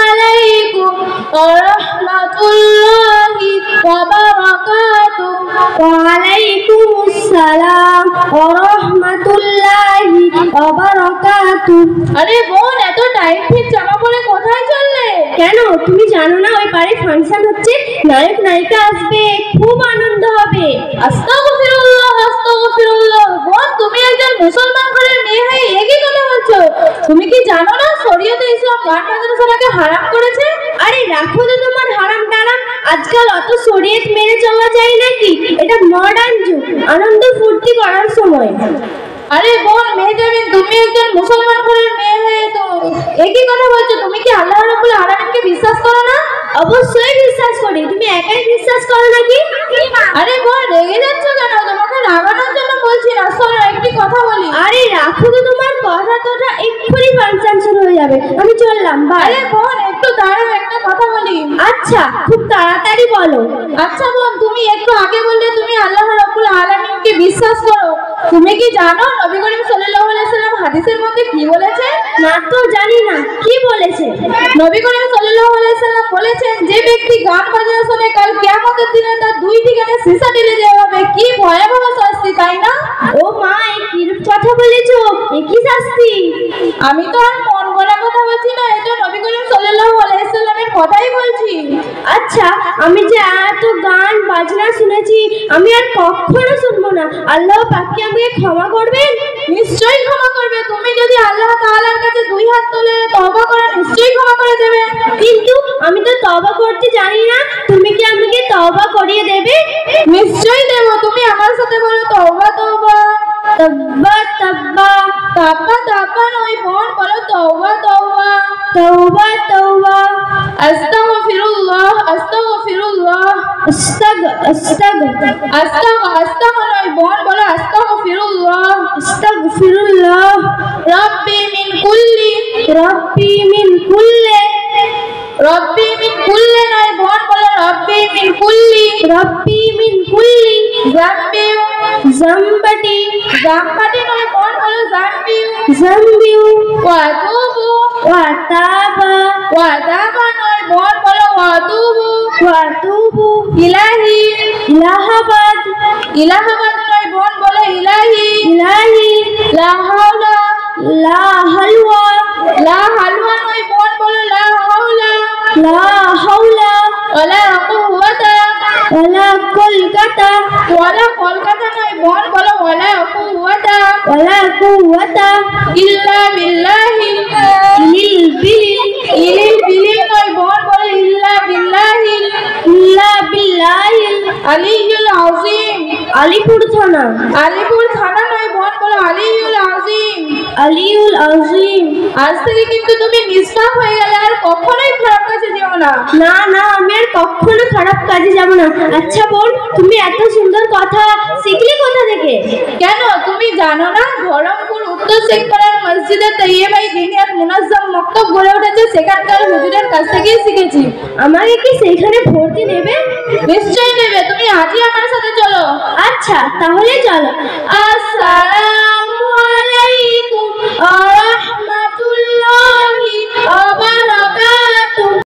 আলাইকুম ওয়া রাহমাতুল্লাহি ওয়া বারাকাতুহু। ওয়া আলাইকুমুস সালাম ওয়া রাহমাতুল্লাহি ওয়া বারাকাতুহু। আরে বোন, এত টাইট ফিট জামা পরে কোথায় চললে? কেন তুমি জানো না ওই পারে ফাংশন হচ্ছে, নায়ক নায়িকা আসবে, খুব আনন্দ হবে। আস্তাগফিরুল্লাহ আস্তাগফিরুল্লাহ। বোন, তুমি একজন মুসলমান ঘরের মেয়ে হয়ে একই কথা বলছো। তুমি কি জানো না শরীয়তে ইসলাম গান বাজানো শোনাকে হারাম করেছে? আরে রাখো তো তোমার হারাম টারাম, আজকাল অত শরীয়ত মেনে চলা যায় নাকি? এটা মডার্ন যুগ, আনন্দ ফুর্তি করার সময়। আরে বোন মেহজাবিন, তুমি একজন মুসলমান ঘরের মেয়ে হয়ে তো একই কথা বলছো। তুমি কি আল্লাহ রাব্বুল আলামিনকে বিশ্বাস করো না? অবশ্যই বিশ্বাস করি। তুমি একাই বিশ্বাস করো নাকি? আরে বোন রেগে যাচ্ছ কেন? তোমাকে রাগানোর জন্য বলছি না, শোনো একটি কথা বলি। আরে রাখো তো তোমার কথা, তোটা এক্ষুনি ফাংশন শুরু হয়ে যাবে, আমি চললাম। আরে বোন একটু দাঁড়াও, একটা কথা বলি। আচ্ছা খুব তাড়াতাড়ি বলো। আচ্ছা বোন, তুমি একটু আগে বললে তুমি আল্লাহ রাব্বুল আলামিনকে বিশ্বাস করো। তুমি কি জানো নবী করিম সাল্লাল্লাহু আলাইহি সাল্লাম হাদিসের মধ্যে কি বলেছে? না তো জানি না, কি বলেছে? নবী করিম সাল্লাল্লাহু আলাইহি সাল্লাম বলেছেন, যে ব্যক্তি গান বাজনা শুনে কাল কিয়ামতের দিনে তার দুইটি কানে সীসা ঢেলে দেওয়া হবে। কি ভয়াবহ শাস্তি, তাই না? ও মা, এই কি কথা বলেছো? এ কি শাস্তি? আমি তো আর মন গড়া কথা বলছি না, এটা নবী করিম সাল্লাল্লাহু আলাইহি সাল্লামের কথাই বলছি। আচ্ছা, আমি যে এত গান বাজনা শুনেছি, আমি আর কখনো শুনবো না। আল্লাহ পাক কি আমাকে ক্ষমা করবেন? নিশ্চয়ই ক্ষমা করবে। তুমি যদি আল্লাহ তাআলার কাছে দুই হাত তুলে তওবা করো, নিশ্চয়ই ক্ষমা করে দেবে। কিন্তু আমি তো তওবা করতে জানি না, তুমি কি আমাকে তওবা করিয়ে দেবে? নিশ্চয়ই দেব। তুমি আমার সাথে বলো তওবা তওবা। তওবা তওবা। তাব্বা তাব্বা নয় বোন, বলো তওবা তওবা। তওবা তওবা। আস্তাগফিরুল্লাহ আস্তাগফিরুল্লাহ। আস্তাগ নয় বোন, বলো আস্তাগফিরুল্লাহ আস্তাগফিরুল্লাহ। রব্বি মিন কুল্লি। রব্বি মিন কুল্লি। রব্বি মিন কুল্লি নয় বোন, বলো রব্বি মিন কুল্লি। রব্বি মিন কুল্লি। জাম্বি। জাম্বাটি। জাম্বাটি নয় বোন, বলো জাম্বি। জাম্বি। ওয়া তুবু। ওয়া তাবা। ওয়া তাবা নয় বোন, বলো ওয়া তুবু। ওয়া তুবু। ইলাহি। ইলাহাবাদ। ইলাহাবাদ নয় বোন, বলো ইলাহি। ইলাহি। লা হাওলা। লা হালওয়া। লা হালওয়া নয় বোন, বলো লা হাওলা। লা হাওলা। ওয়ালা কুওয়াতা। ওয়ালা কলকাতা। ওয়ালা কলকাতা নয় বোন, বলো ওয়ালা কুওয়াতা। ওয়ালা কুওয়াতা ইল্লা বিল্লাহি। ইলিল বিলিল। ইলিল বিলিল নয় বোন, বলো ইল্লা বিল্লাহি। ইল্লা বিল্লাহি আলিয়ুল আযীম। আলিপুর থানা। আলিপুর থানা নয় বোন, বলো আলিয়ুল আযীম। আলিউল আযীম। আজ থেকে কিন্তু তুমি নিষ্পাপ হয়ে গেলে, আর কখনোই খারাপ কাজে যেও না। না না, আমি আর কখনো খারাপ কাজে যাব না। আচ্ছা বোন, তুমি এত সুন্দর কথা শিখলে কোথা থেকে? কেন তুমি জানো না ধরমপুর উত্তর শেখপাড়ার মসজিদে তৈয়বাই দিনিয়াত মুনাজ্জাম মক্তব গড়ে উঠেছে, সেখানকার হুজুরের কাছ থেকেই শিখেছি। আমাকে কি সেখানে ভর্তি নেবে? নিশ্চয়ই নেবে, তুমি আজই আমার সাথে চলো। আচ্ছা তাহলে চলো। আসসালামু আলাইকুম।